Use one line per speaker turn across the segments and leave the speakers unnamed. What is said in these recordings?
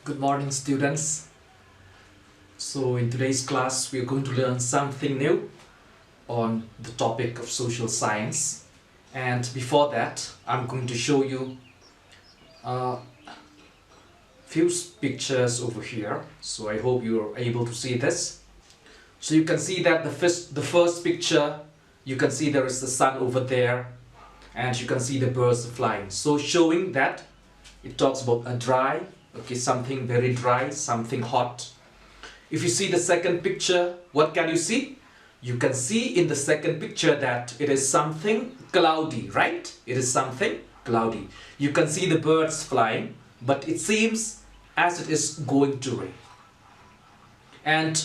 Good morning, students. So in today's class we are going to learn something new on the topic of social science, and before that I'm going to show you a few pictures over here. So I hope you are able to see this. So you can see that the first picture, you can see there is the sun over there and you can see the birds flying, so showing that it talks about a dry, something very dry, something hot. If you see the second picture, what can you see? You can see in the second picture that it is something cloudy, right? It is something cloudy. You can see the birds flying, but it seems as it is going to rain. And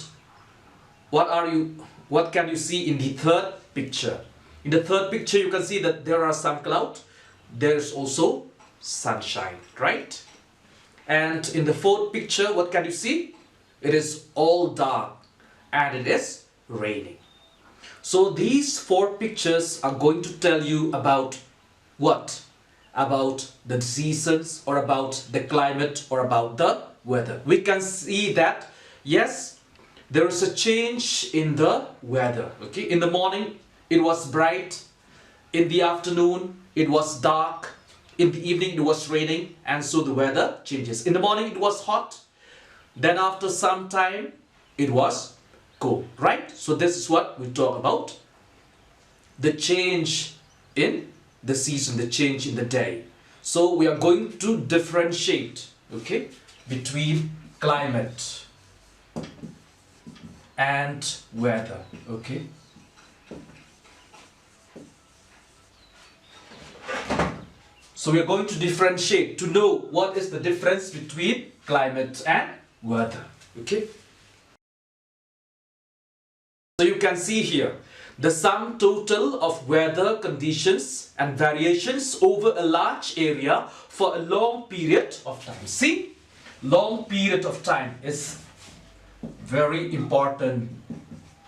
what can you see in the third picture? In the third picture, you can see that there are some clouds. There is also sunshine, right? And in the fourth picture, what can you see? It is all dark and it is raining. So these four pictures are going to tell you about what? About the seasons, or about the climate, or about the weather. We can see that, yes, there is a change in the weather. In the morning it was bright, in the afternoon it was dark, in the evening it was raining, and so the weather changes. In the morning it was hot, then after some time it was cold, right? So this is what we talk about, the change in the season, the change in the day. So we are going to differentiate, between climate and weather, So we are going to differentiate to know what is the difference between climate and weather, So you can see here the sum total of weather conditions and variations over a large area for a long period of time. See, long period of time is very important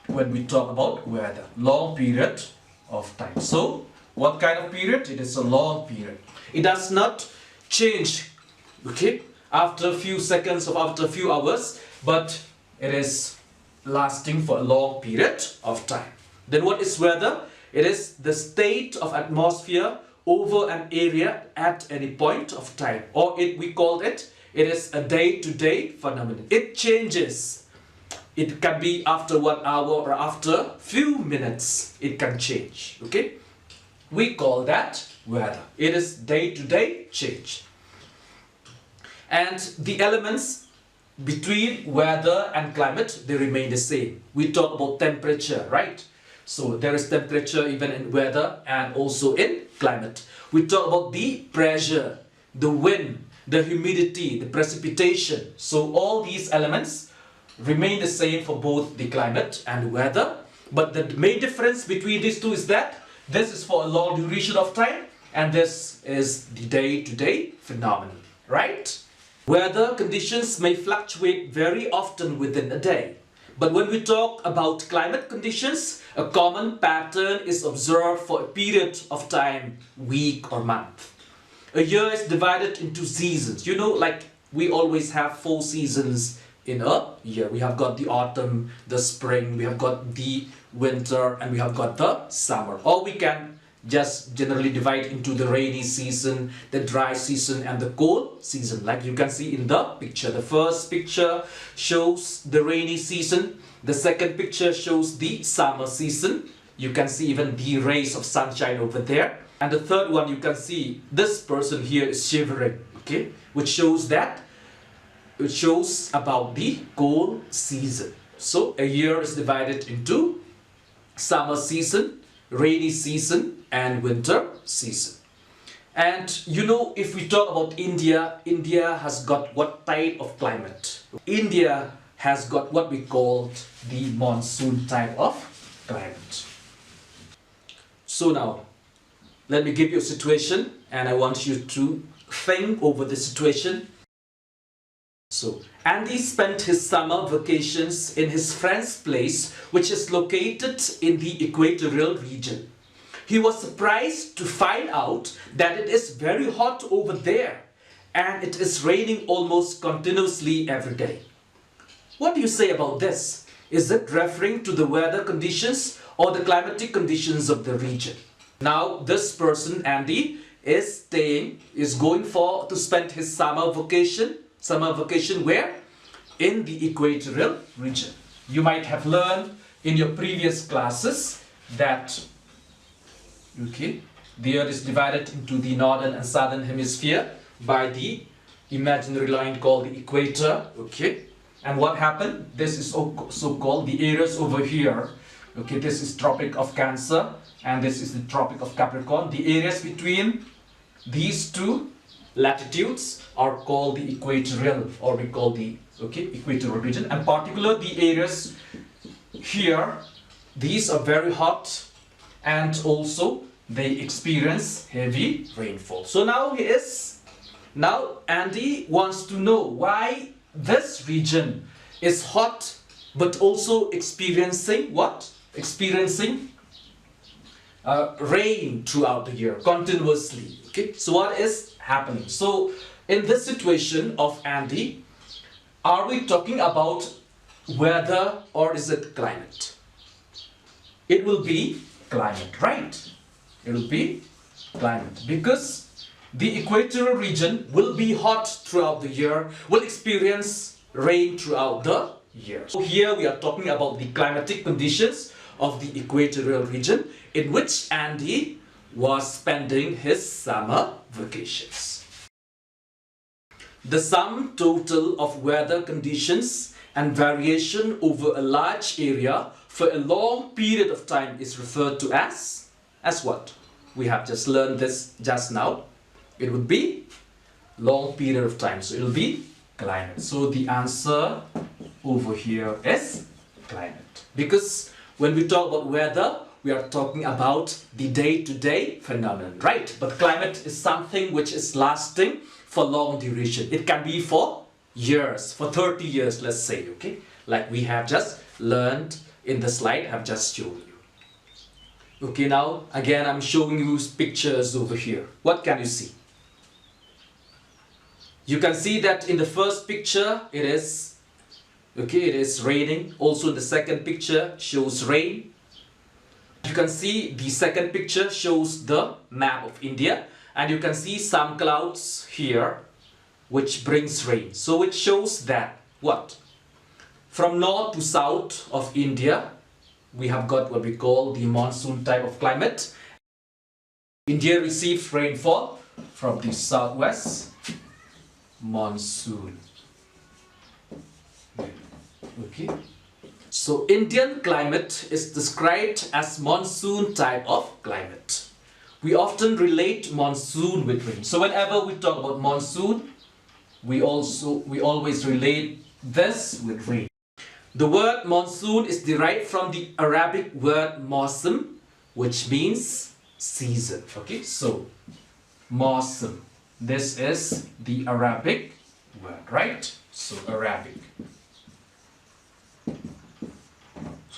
when we talk about weather. Long period of time. So what kind of period? It is a long period. It does not change, after a few seconds or after a few hours, but it is lasting for a long period of time. Then what is weather? It is the state of atmosphere over an area at any point of time, or we call it is a day-to-day phenomenon. It changes. It can be after 1 hour or after few minutes. It can change. We call that weather. It is day-to-day change. And the elements between weather and climate, they remain the same. We talk about temperature, right? So there is temperature even in weather and also in climate. We talk about the pressure, the wind, the humidity, the precipitation. So all these elements remain the same for both the climate and weather. But the main difference between these two is that this is for a long duration of time and this is the day-to-day phenomenon, right? Weather conditions may fluctuate very often within a day. But when we talk about climate conditions, a common pattern is observed for a period of time, week or month. A year is divided into seasons. Like we always have 4 seasons in a year. We have got the autumn, the spring, we have got the winter, and we have got the summer. Or we can just generally divide into the rainy season, the dry season, and the cold season, like you can see in the picture. The first picture shows the rainy season. The second picture shows the summer season. You can see even the rays of sunshine over there. And the third one, you can see this person here is shivering, which shows that it shows about the cold season. So a year is divided into summer season, rainy season, and winter season. And if we talk about India, India has got what type of climate? India has got what we call the monsoon type of climate. So now, let me give you a situation and I want you to think over the situation. So, Andy spent his summer vacations in his friend's place, which is located in the equatorial region. He was surprised to find out that it is very hot over there and it is raining almost continuously every day. What do you say about this? Is it referring to the weather conditions or the climatic conditions of the region? Now this person, Andy, is going to spend his summer vacation. Summer vacation where? In the equatorial region. You might have learned in your previous classes that the earth is divided into the northern and southern hemisphere by the imaginary line called the equator. And what happened? This is so called the areas over here. This is Tropic of Cancer and this is the Tropic of Capricorn. The areas between these two latitudes are called the equatorial, or we call the equatorial region. And particularly the areas here, these are very hot and also they experience heavy rainfall. So now Andy wants to know why this region is hot but also experiencing what? Experiencing rain throughout the year continuously. So what is happening? So in this situation of Andy, are we talking about weather or is it climate? It will be climate, right? It will be climate, because the equatorial region will be hot throughout the year, will experience rain throughout the year. So here we are talking about the climatic conditions of the equatorial region in which Andy was spending his summer vacations. The sum total of weather conditions and variation over a large area for a long period of time is referred to as what? We have just learned this just now. It would be long period of time. So it will be climate. So the answer over here is climate. Because when we talk about weather, we are talking about the day-to-day phenomenon, right? But climate is something which is lasting for long duration. It can be for years, for 30 years, let's say, like we have just learned in the slide I have just shown you. Now again I'm showing you pictures over here. What can you see? You can see that in the first picture it is raining. Also the second picture shows rain. You can see the second picture shows the map of India, and you can see some clouds here which brings rain. So it shows that what? From north to south of India we have got what we call the monsoon type of climate. India receives rainfall from the southwest, monsoon. So Indian climate is described as monsoon type of climate. We often relate monsoon with rain. So whenever we talk about monsoon, we always relate this with rain. The word monsoon is derived from the Arabic word mawsim, which means season. So mawsim. This is the Arabic word, right? So Arabic. So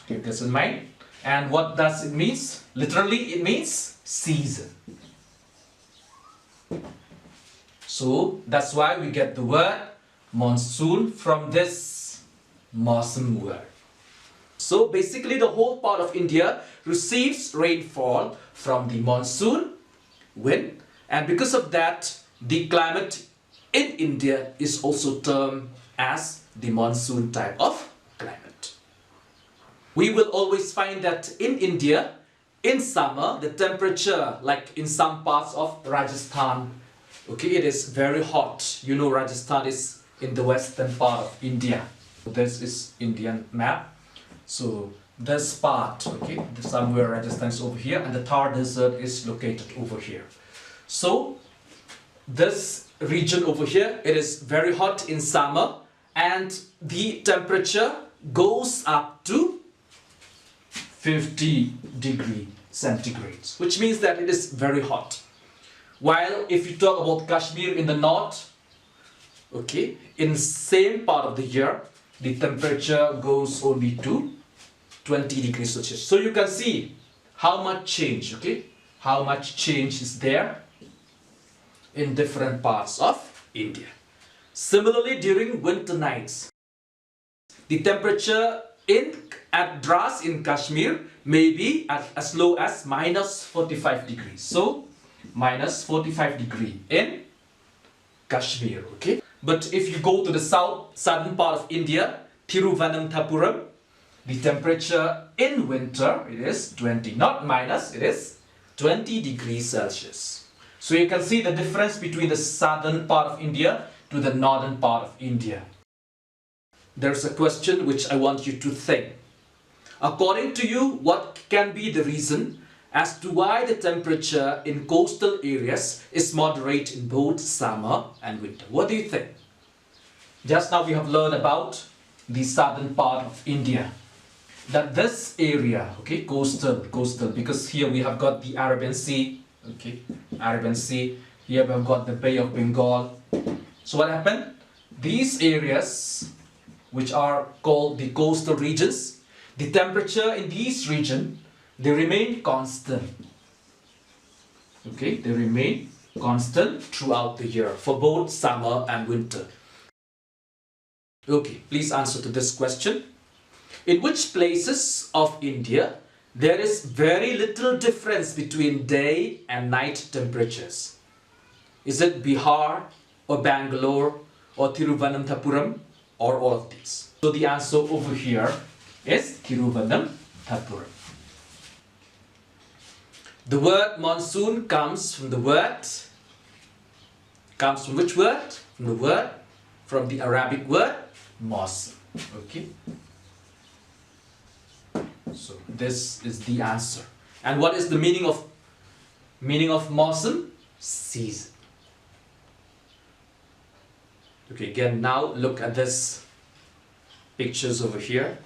keep this in mind. And what does it mean? Literally it means season. So that's why we get the word monsoon from this mawsim word. So basically the whole part of India receives rainfall from the monsoon wind, and because of that the climate in India is also termed as the monsoon type of climate. We will always find that in India, in summer, the temperature, like in some parts of Rajasthan, it is very hot. You know, Rajasthan is in the western part of India. This is Indian map. So this part, somewhere Rajasthan is over here, and the Thar desert is located over here. So this region over here, it is very hot in summer, and the temperature goes up to 50 degrees centigrade, which means that it is very hot. While if you talk about Kashmir in the north, in the same part of the year, the temperature goes only to 20 degrees Celsius. So you can see how much change, how much change is there in different parts of India. Similarly, during winter nights, the temperature at Dras in Kashmir may be as low as minus 45 degrees. So, minus 45 degree in Kashmir, okay? But if you go to the southern part of India, Thiruvananthapuram, the temperature in winter, it is 20, not minus, it is 20 degrees Celsius. So you can see the difference between the southern part of India to the northern part of India. There's a question which I want you to think. According to you, what can be the reason as to why the temperature in coastal areas is moderate in both summer and winter? What do you think? Just now we have learned about the southern part of India. That this area, okay, coastal, because here we have got the Arabian Sea, okay, Arabian Sea. Here we have got the Bay of Bengal. So what happened? These areas, which are called the coastal regions, the temperature in these regions, they remain constant. Okay, they remain constant throughout the year for both summer and winter. Okay, please answer to this question. In which places of India there is very little difference between day and night temperatures? Is it Bihar or Bangalore or Thiruvananthapuram or all of these? So the answer over here is Thiruvananthapuram. The word monsoon comes from which word? From the Arabic word Monsoon. Okay. So this is the answer. And what is the meaning of monsoon? Season. Okay, again now look at this pictures over here.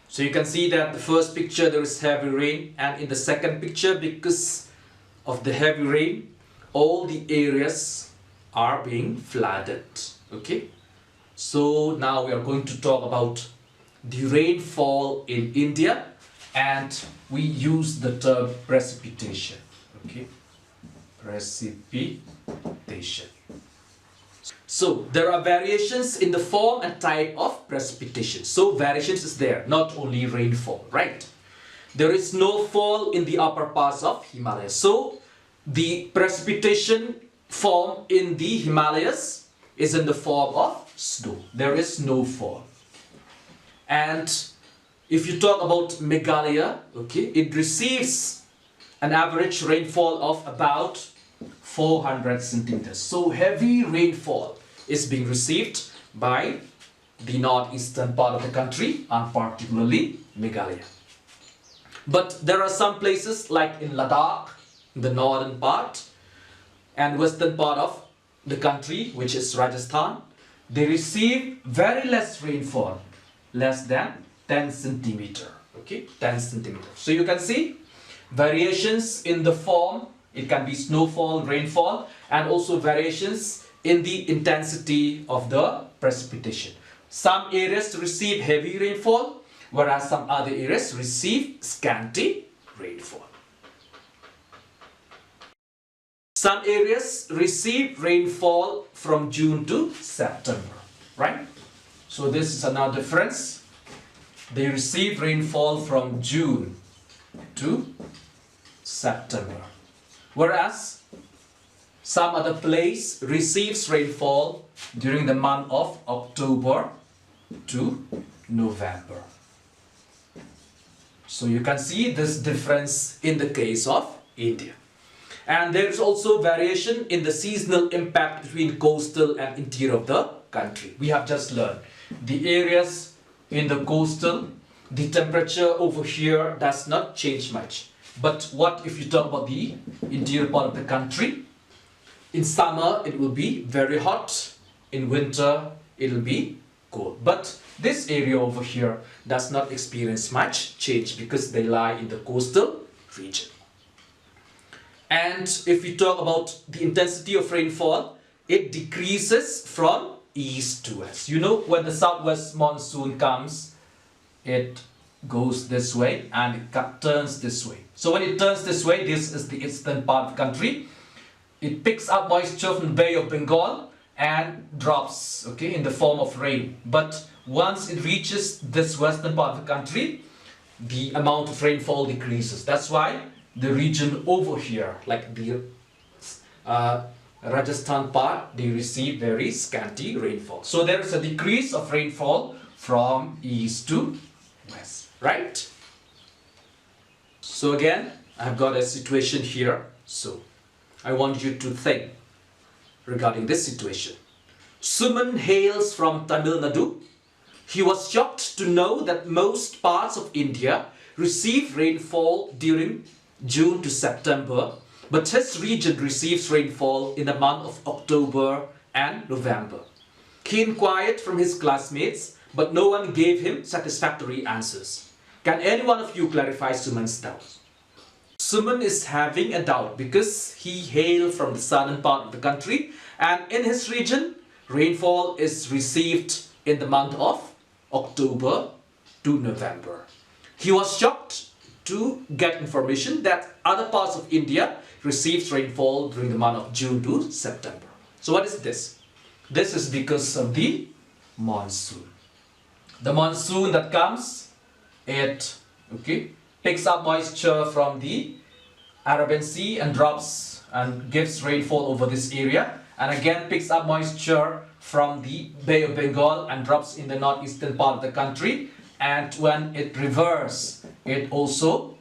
So you can see that the first picture there is heavy rain, and in the second picture, because of the heavy rain, all the areas are being flooded. Okay. So now we are going to talk about the rainfall in India, and we use the term precipitation. Okay, precipitation. So there are variations in the form and type of precipitation. So variations is there, not only rainfall, right? There is snowfall in the upper parts of Himalayas. So the precipitation form in the Himalayas is in the form of snow. There is snowfall. And if you talk about Meghalaya, okay, it receives an average rainfall of about 400 centimeters. So heavy rainfall is being received by the northeastern part of the country, and particularly Meghalaya. But there are some places like in Ladakh, the northern part, and western part of the country, which is Rajasthan, they receive very less rainfall, less than 10 centimeter. Okay, 10 centimeter. So you can see variations in the form. It can be snowfall, rainfall, and also variations in the intensity of the precipitation. Some areas receive heavy rainfall, whereas some other areas receive scanty rainfall. Some areas receive rainfall from June to September, right? So this is another difference. They receive rainfall from June to September, whereas some other place receives rainfall during the month of October to November. So you can see this difference in the case of India. And there is also variation in the seasonal impact between coastal and interior of the country. We have just learned the areas in the coastal, the temperature over here does not change much. But what if you talk about the interior part of the country? In summer it will be very hot, in winter it will be cold. But this area over here does not experience much change because they lie in the coastal region. And if we talk about the intensity of rainfall, it decreases from east to west. You know, when the southwest monsoon comes, it goes this way and it turns this way. So when it turns this way, this is the eastern part of the country. it picks up moisture from the Bay of Bengal and drops, okay, in the form of rain. But once it reaches this western part of the country, the amount of rainfall decreases. That's why the region over here, like the Rajasthan part, they receive very scanty rainfall. So there is a decrease of rainfall from east to west, right? So again, I've got a situation here. So I want you to think regarding this situation. Suman hails from Tamil Nadu. He was shocked to know that most parts of India receive rainfall during June to September, but his region receives rainfall in the month of October and November. He inquired from his classmates, but no one gave him satisfactory answers. Can any one of you clarify Suman's doubt? Suman is having a doubt because he hails from the southern part of the country, and in his region, rainfall is received in the month of October to November. He was shocked to get information that other parts of India receives rainfall during the month of June to September. So what is this? This is because of the monsoon. The monsoon that comes, it picks up moisture from the Arabian Sea and drops and gives rainfall over this area, and again picks up moisture from the Bay of Bengal and drops in the northeastern part of the country, and when it reverses, it also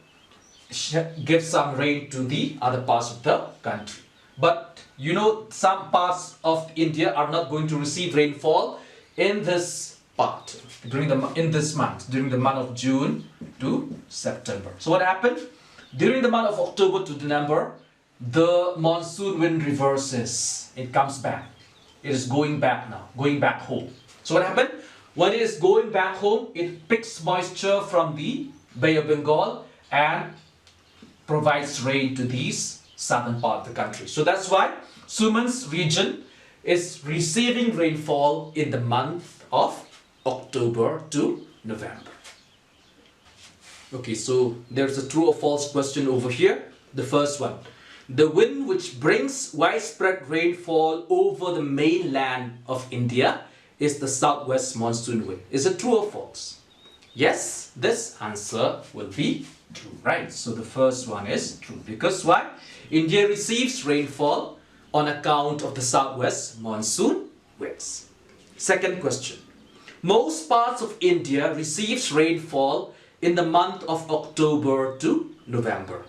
gives some rain to the other parts of the country. But you know, some parts of India are not going to receive rainfall in this part during the month of June to September. So what happened? During the month of October to November, the monsoon wind reverses. It comes back. It is going back now, going back home. So what happened? When it is going back home, it picks moisture from the Bay of Bengal and provides rain to these southern part of the country. So that's why Suman's region is receiving rainfall in the month of October to November. Okay, so there's a true or false question over here. The first one. The wind which brings widespread rainfall over the mainland of India is the southwest monsoon wind. Is it true or false? Yes, this answer will be true, right? So the first one is true. Because why? India receives rainfall on account of the southwest monsoon winds. Second question. Most parts of India receives rainfall in the month of October to November.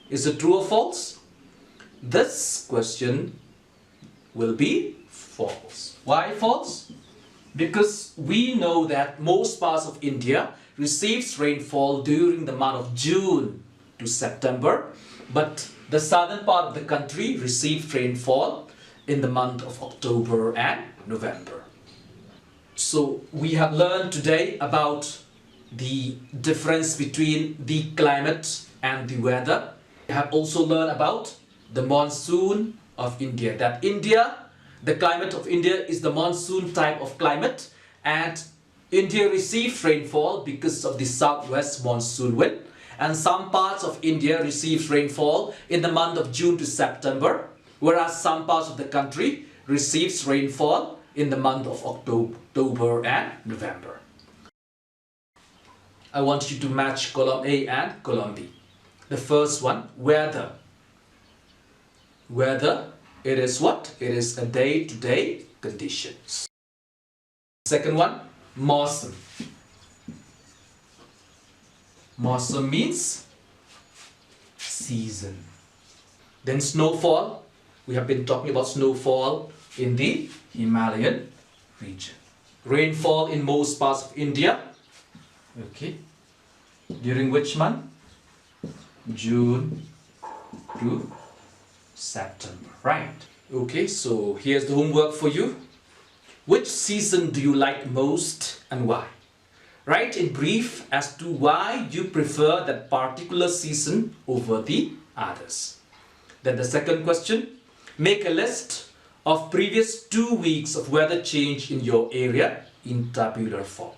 Is it true or false? This question will be false. Why false? Because we know that most parts of India receives rainfall during the month of June to September, but the southern part of the country receives rainfall in the month of October and November. So we have learned today about the difference between the climate and the weather. We have also learned about the monsoon of India. That the climate of India is the monsoon type of climate, and India receives rainfall because of the southwest monsoon wind, and some parts of India receives rainfall in the month of June to September, whereas some parts of the country receives rainfall in the month of October and November. I want you to match column A and column B. The first one, weather. Weather, it is what? It is a day-to-day conditions. Second one, Monsoon. Monsoon means season. Then snowfall. We have been talking about snowfall in the Himalayan region. Rainfall in most parts of India. Okay. During which month? June to September. Right. Okay, so here's the homework for you. Which season do you like most and why? Write in brief as to why you prefer that particular season over the others. Then the second question, make a list of previous 2 weeks of weather change in your area in tabular form.